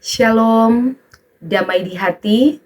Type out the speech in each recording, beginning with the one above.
Shalom, damai di hati.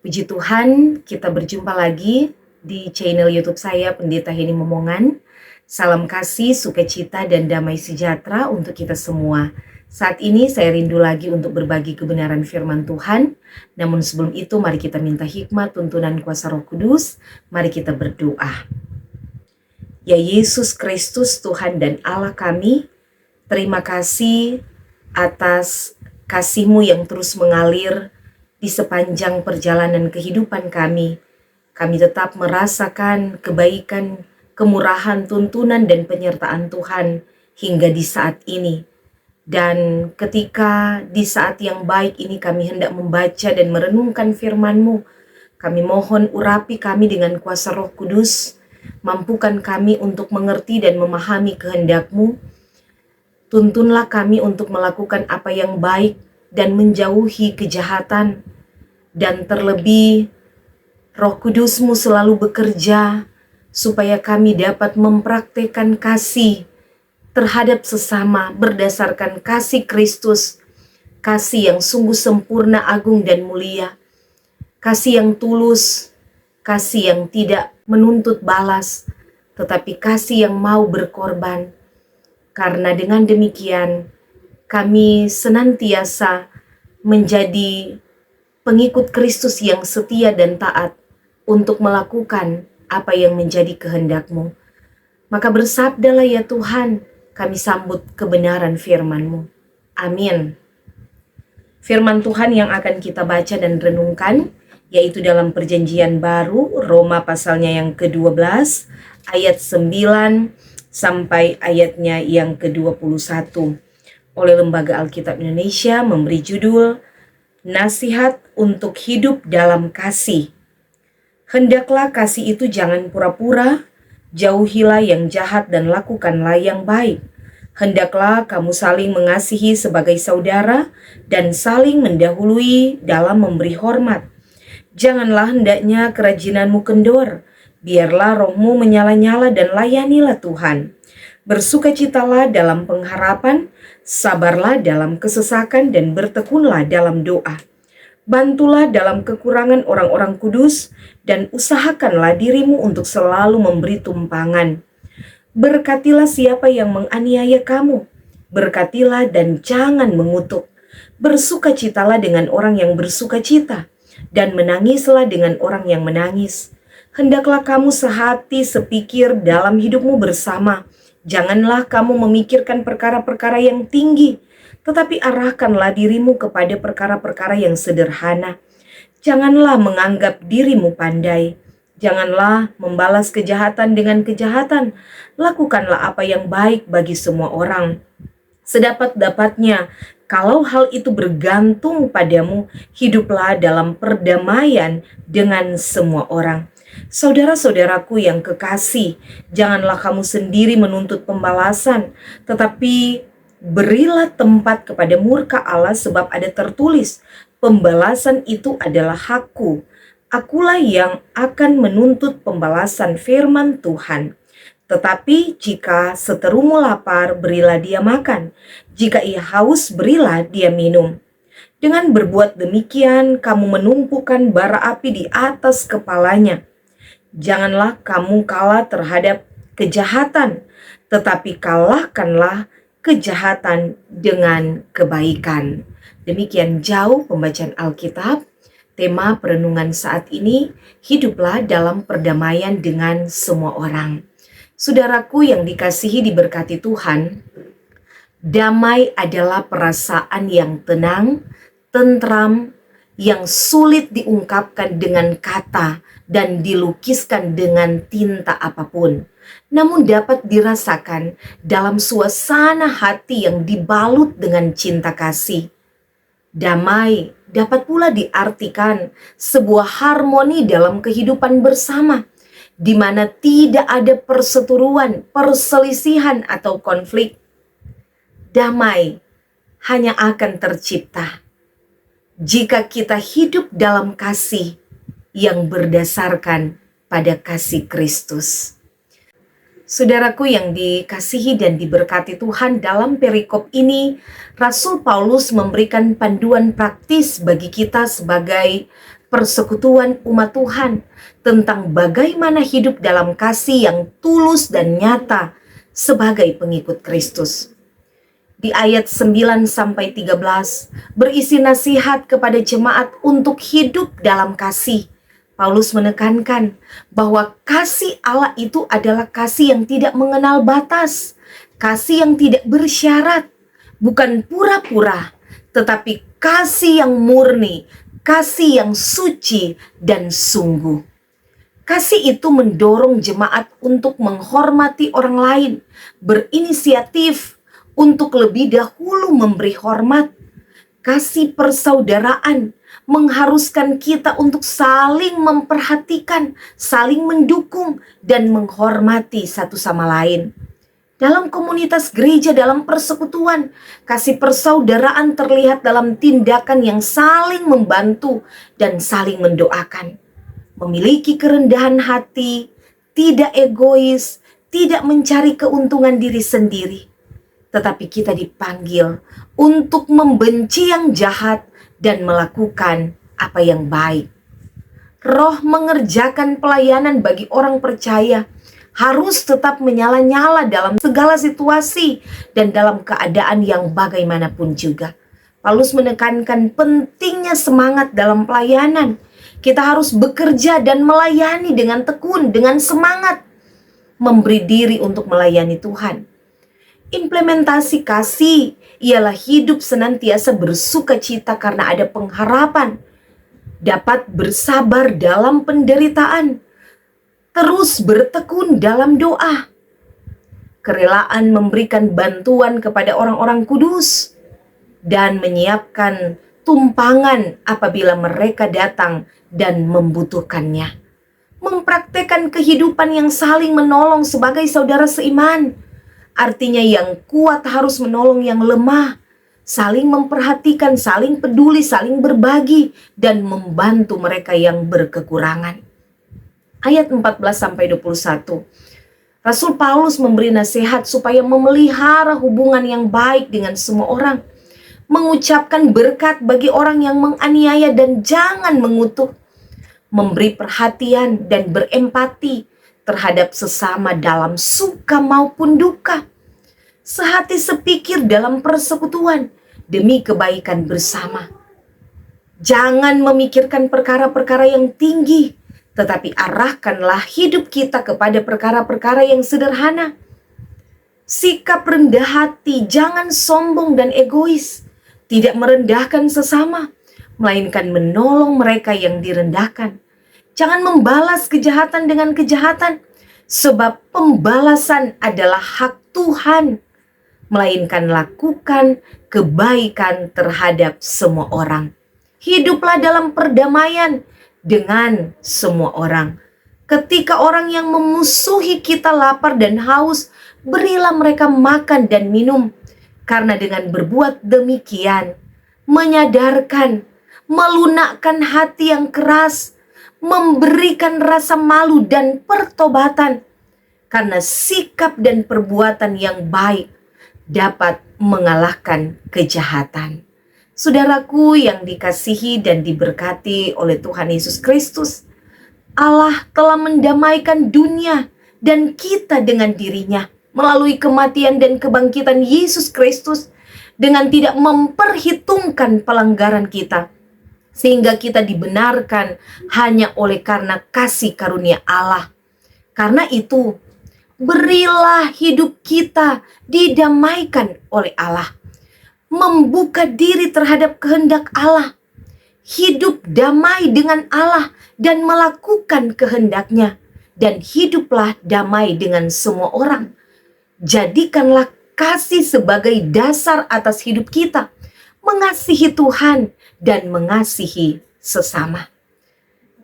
Puji Tuhan, kita berjumpa lagi di channel YouTube saya, Pendeta Heni Momongan. Salam kasih, sukacita, dan damai sejahtera untuk kita semua. Saat ini saya rindu lagi untuk berbagi kebenaran firman Tuhan. Namun sebelum itu, mari kita minta hikmat, tuntunan kuasa Roh Kudus. Mari kita berdoa. Ya Yesus Kristus, Tuhan dan Allah kami, terima kasih atas kasih-Mu yang terus mengalir di sepanjang perjalanan kehidupan kami. Kami tetap merasakan kebaikan, kemurahan, tuntunan, dan penyertaan Tuhan hingga di saat ini. Dan ketika di saat yang baik ini kami hendak membaca dan merenungkan firman-Mu, kami mohon urapi kami dengan kuasa Roh Kudus, mampukan kami untuk mengerti dan memahami kehendak-Mu. Tuntunlah kami untuk melakukan apa yang baik dan menjauhi kejahatan. Dan terlebih, Roh Kudus-Mu selalu bekerja supaya kami dapat mempraktekkan kasih terhadap sesama berdasarkan kasih Kristus, kasih yang sungguh sempurna, agung, dan mulia, kasih yang tulus, kasih yang tidak menuntut balas, tetapi kasih yang mau berkorban. Karena dengan demikian, kami senantiasa menjadi pengikut Kristus yang setia dan taat untuk melakukan apa yang menjadi kehendak-Mu. Maka bersabdalah ya Tuhan, kami sambut kebenaran firman-Mu. Amin. Firman Tuhan yang akan kita baca dan renungkan, yaitu dalam Perjanjian Baru, Roma pasalnya yang ke-12, ayat 9 sampai ayatnya yang ke-21. Oleh Lembaga Alkitab Indonesia memberi judul Nasihat untuk Hidup dalam Kasih. Hendaklah kasih itu jangan pura-pura, jauhilah yang jahat dan lakukanlah yang baik. Hendaklah kamu saling mengasihi sebagai saudara dan saling mendahului dalam memberi hormat. Janganlah hendaknya kerajinanmu kendor, biarlah rohmu menyala-nyala dan layanilah Tuhan. Bersukacitalah dalam pengharapan, sabarlah dalam kesesakan dan bertekunlah dalam doa. Bantulah dalam kekurangan orang-orang kudus dan usahakanlah dirimu untuk selalu memberi tumpangan. Berkatilah siapa yang menganiaya kamu, berkatilah dan jangan mengutuk. Bersukacitalah dengan orang yang bersukacita, dan menangislah dengan orang yang menangis. Hendaklah kamu sehati sepikir dalam hidupmu bersama. Janganlah kamu memikirkan perkara-perkara yang tinggi, tetapi arahkanlah dirimu kepada perkara-perkara yang sederhana. Janganlah menganggap dirimu pandai. Janganlah membalas kejahatan dengan kejahatan. Lakukanlah apa yang baik bagi semua orang. Sedapat-dapatnya, kalau hal itu bergantung padamu, hiduplah dalam perdamaian dengan semua orang. Saudara-saudaraku yang kekasih, janganlah kamu sendiri menuntut pembalasan, tetapi berilah tempat kepada murka Allah, sebab ada tertulis, pembalasan itu adalah hakku. Akulah yang akan menuntut pembalasan, firman Tuhan. Tetapi jika seterumu lapar, berilah dia makan. Jika ia haus, berilah dia minum. Dengan berbuat demikian, kamu menumpukan bara api di atas kepalanya. Janganlah kamu kalah terhadap kejahatan, tetapi kalahkanlah kejahatan dengan kebaikan. Demikian jauh pembacaan Alkitab. Tema perenungan saat ini, hiduplah dalam perdamaian dengan semua orang. Saudaraku yang dikasihi diberkati Tuhan, damai adalah perasaan yang tenang, tentram, yang sulit diungkapkan dengan kata dan dilukiskan dengan tinta apapun, namun dapat dirasakan dalam suasana hati yang dibalut dengan cinta kasih. Damai dapat pula diartikan sebuah harmoni dalam kehidupan bersama, di mana tidak ada perseteruan, perselisihan, atau konflik. Damai hanya akan tercipta jika kita hidup dalam kasih yang berdasarkan pada kasih Kristus. Saudaraku yang dikasihi dan diberkati Tuhan, dalam perikop ini Rasul Paulus memberikan panduan praktis bagi kita sebagai persekutuan umat Tuhan tentang bagaimana hidup dalam kasih yang tulus dan nyata sebagai pengikut Kristus. Di ayat 9-13 berisi nasihat kepada jemaat untuk hidup dalam kasih. Paulus menekankan bahwa kasih Allah itu adalah kasih yang tidak mengenal batas, kasih yang tidak bersyarat, bukan pura-pura, tetapi kasih yang murni, kasih yang suci dan sungguh. Kasih itu mendorong jemaat untuk menghormati orang lain, berinisiatif untuk lebih dahulu memberi hormat. Kasih persaudaraan mengharuskan kita untuk saling memperhatikan, saling mendukung, dan menghormati satu sama lain. Dalam komunitas gereja, dalam persekutuan, kasih persaudaraan terlihat dalam tindakan yang saling membantu dan saling mendoakan. Memiliki kerendahan hati, tidak egois, tidak mencari keuntungan diri sendiri. Tetapi kita dipanggil untuk membenci yang jahat dan melakukan apa yang baik. Roh mengerjakan pelayanan bagi orang percaya harus tetap menyala-nyala dalam segala situasi dan dalam keadaan yang bagaimanapun juga. Paulus menekankan pentingnya semangat dalam pelayanan. Kita harus bekerja dan melayani dengan tekun, dengan semangat, memberi diri untuk melayani Tuhan. Implementasi kasih ialah hidup senantiasa bersuka cita karena ada pengharapan, dapat bersabar dalam penderitaan, terus bertekun dalam doa, kerelaan memberikan bantuan kepada orang-orang kudus, dan menyiapkan tumpangan apabila mereka datang dan membutuhkannya. Mempraktekkan kehidupan yang saling menolong sebagai saudara seiman. Artinya yang kuat harus menolong yang lemah, saling memperhatikan, saling peduli, saling berbagi, dan membantu mereka yang berkekurangan. Ayat 14-21, Rasul Paulus memberi nasihat supaya memelihara hubungan yang baik dengan semua orang, mengucapkan berkat bagi orang yang menganiaya dan jangan mengutuk, memberi perhatian dan berempati terhadap sesama dalam suka maupun duka, sehati sepikir dalam persekutuan demi kebaikan bersama. Jangan memikirkan perkara-perkara yang tinggi, tetapi arahkanlah hidup kita kepada perkara-perkara yang sederhana. Sikap rendah hati, jangan sombong dan egois, tidak merendahkan sesama, melainkan menolong mereka yang direndahkan. Jangan membalas kejahatan dengan kejahatan, sebab pembalasan adalah hak Tuhan, melainkan lakukan kebaikan terhadap semua orang. Hiduplah dalam perdamaian dengan semua orang. Ketika orang yang memusuhi kita lapar dan haus, berilah mereka makan dan minum. Karena dengan berbuat demikian, menyadarkan, melunakkan hati yang keras, memberikan rasa malu dan pertobatan, karena sikap dan perbuatan yang baik dapat mengalahkan kejahatan. Saudaraku yang dikasihi dan diberkati oleh Tuhan Yesus Kristus, Allah telah mendamaikan dunia dan kita dengan dirinya melalui kematian dan kebangkitan Yesus Kristus, dengan tidak memperhitungkan pelanggaran kita, sehingga kita dibenarkan hanya oleh karena kasih karunia Allah. Karena itu, berilah hidup kita didamaikan oleh Allah, membuka diri terhadap kehendak Allah, hidup damai dengan Allah dan melakukan kehendaknya, dan hiduplah damai dengan semua orang. Jadikanlah kasih sebagai dasar atas hidup kita, mengasihi Tuhan dan mengasihi sesama.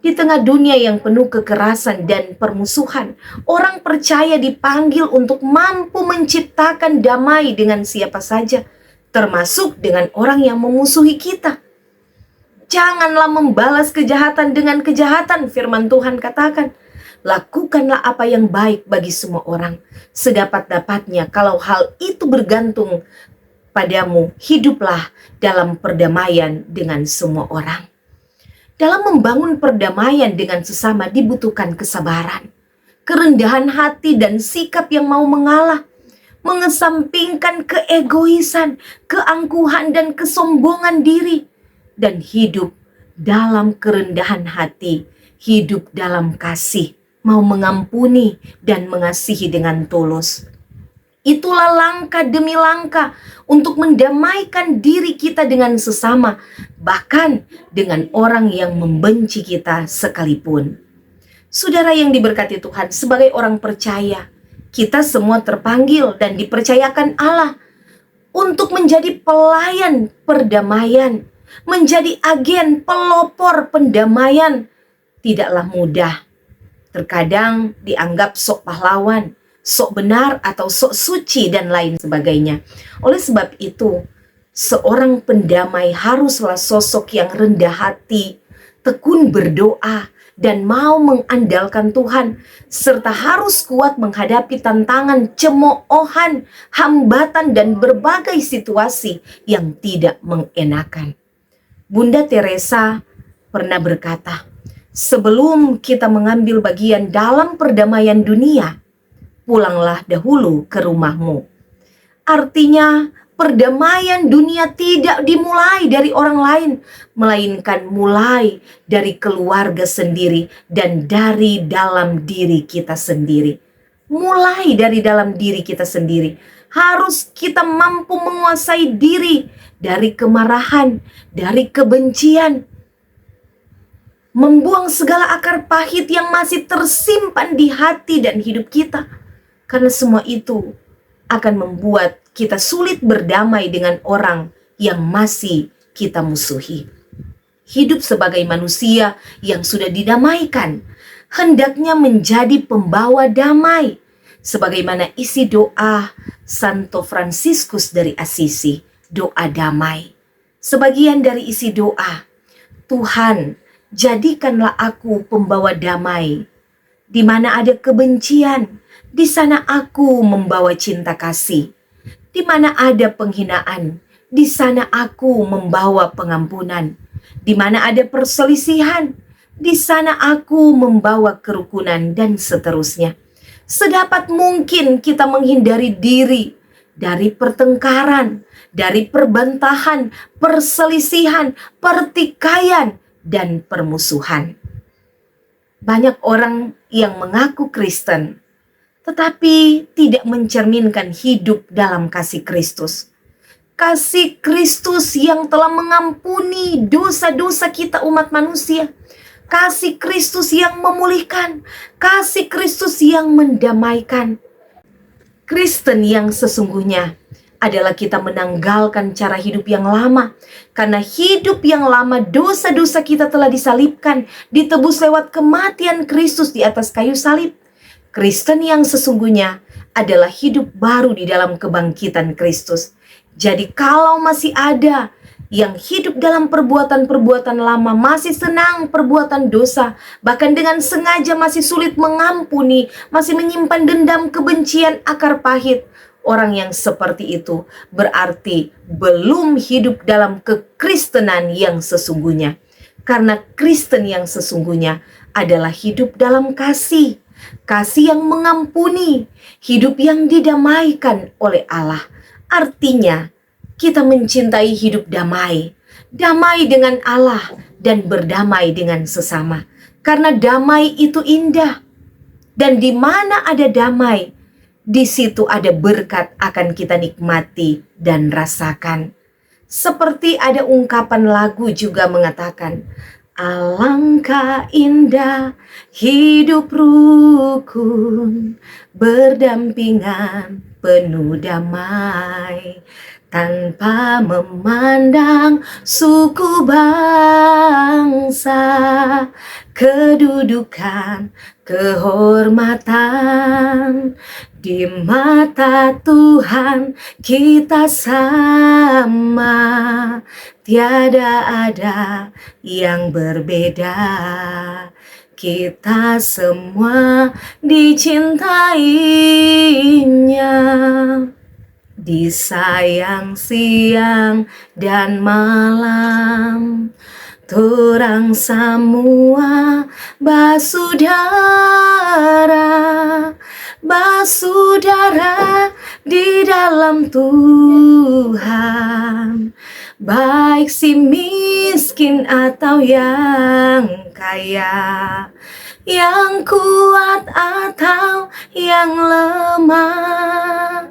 Di tengah dunia yang penuh kekerasan dan permusuhan, orang percaya dipanggil untuk mampu menciptakan damai dengan siapa saja, termasuk dengan orang yang memusuhi kita. Janganlah membalas kejahatan dengan kejahatan, firman Tuhan katakan. Lakukanlah apa yang baik bagi semua orang, sedapat-dapatnya. Kalau hal itu bergantung padamu, hiduplah dalam perdamaian dengan semua orang. Dalam membangun perdamaian dengan sesama dibutuhkan kesabaran, kerendahan hati, dan sikap yang mau mengalah, mengesampingkan keegoisan, keangkuhan, dan kesombongan diri, dan hidup dalam kerendahan hati, hidup dalam kasih, mau mengampuni dan mengasihi dengan tulus. Itulah langkah demi langkah untuk mendamaikan diri kita dengan sesama, bahkan dengan orang yang membenci kita sekalipun. Saudara yang diberkati Tuhan, sebagai orang percaya, kita semua terpanggil dan dipercayakan Allah untuk menjadi pelayan perdamaian, menjadi agen pelopor pendamaian. Tidaklah mudah. Terkadang dianggap sok pahlawan, sok benar, atau sok suci, dan lain sebagainya. Oleh sebab itu, seorang pendamai haruslah sosok yang rendah hati, tekun berdoa, dan mau mengandalkan Tuhan, serta harus kuat menghadapi tantangan, cemoohan, hambatan, dan berbagai situasi yang tidak mengenakan. Bunda Teresa pernah berkata, sebelum kita mengambil bagian dalam perdamaian dunia, pulanglah dahulu ke rumahmu. Artinya, perdamaian dunia tidak dimulai dari orang lain, melainkan mulai dari keluarga sendiri dan dari dalam diri kita sendiri. Mulai dari dalam diri kita sendiri. Harus kita mampu menguasai diri dari kemarahan, dari kebencian, membuang segala akar pahit yang masih tersimpan di hati dan hidup kita. Karena semua itu akan membuat kita sulit berdamai dengan orang yang masih kita musuhi. Hidup sebagai manusia yang sudah didamaikan hendaknya menjadi pembawa damai, sebagaimana isi doa Santo Fransiskus dari Assisi, doa damai. Sebagian dari isi doa, Tuhan, jadikanlah aku pembawa damai. Di mana ada kebencian, di sana aku membawa cinta kasih. Di mana ada penghinaan, di sana aku membawa pengampunan. Di mana ada perselisihan, di sana aku membawa kerukunan, dan seterusnya. Sedapat mungkin kita menghindari diri dari pertengkaran, dari perbantahan, perselisihan, pertikaian, dan permusuhan. Banyak orang yang mengaku Kristen, tetapi tidak mencerminkan hidup dalam kasih Kristus. Kasih Kristus yang telah mengampuni dosa-dosa kita umat manusia. Kasih Kristus yang memulihkan. Kasih Kristus yang mendamaikan. Kristen yang sesungguhnya adalah kita menanggalkan cara hidup yang lama. Karena hidup yang lama, dosa-dosa kita telah disalibkan, ditebus lewat kematian Kristus di atas kayu salib. Kristen yang sesungguhnya adalah hidup baru di dalam kebangkitan Kristus. Jadi kalau masih ada yang hidup dalam perbuatan-perbuatan lama, masih senang perbuatan dosa, bahkan dengan sengaja masih sulit mengampuni, masih menyimpan dendam, kebencian, akar pahit, orang yang seperti itu berarti belum hidup dalam kekristenan yang sesungguhnya. Karena Kristen yang sesungguhnya adalah hidup dalam kasih. Kasih yang mengampuni, hidup yang didamaikan oleh Allah. Artinya, kita mencintai hidup damai. Damai dengan Allah dan berdamai dengan sesama. Karena damai itu indah. Dan di mana ada damai, di situ ada berkat akan kita nikmati dan rasakan. Seperti ada ungkapan lagu juga mengatakan, alangkah indah hidup rukun, berdampingan penuh damai, tanpa memandang suku bangsa, kedudukan, kehormatan. Di mata Tuhan kita sama, tiada ada yang berbeda. kita semua dicintainya, disayang siang dan malam. Torang semua basudara di dalam Tuhan. Baik si miskin atau yang kaya, yang kuat atau yang lemah,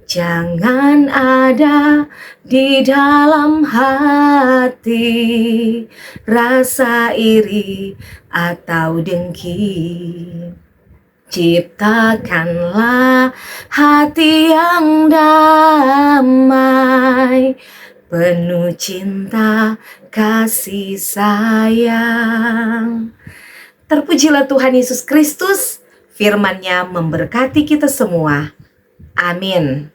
jangan ada di dalam hati rasa iri atau dengki. Ciptakanlah hati yang damai, penuh cinta kasih sayang. Terpujilah Tuhan Yesus Kristus, firman-Nya memberkati kita semua. Amin.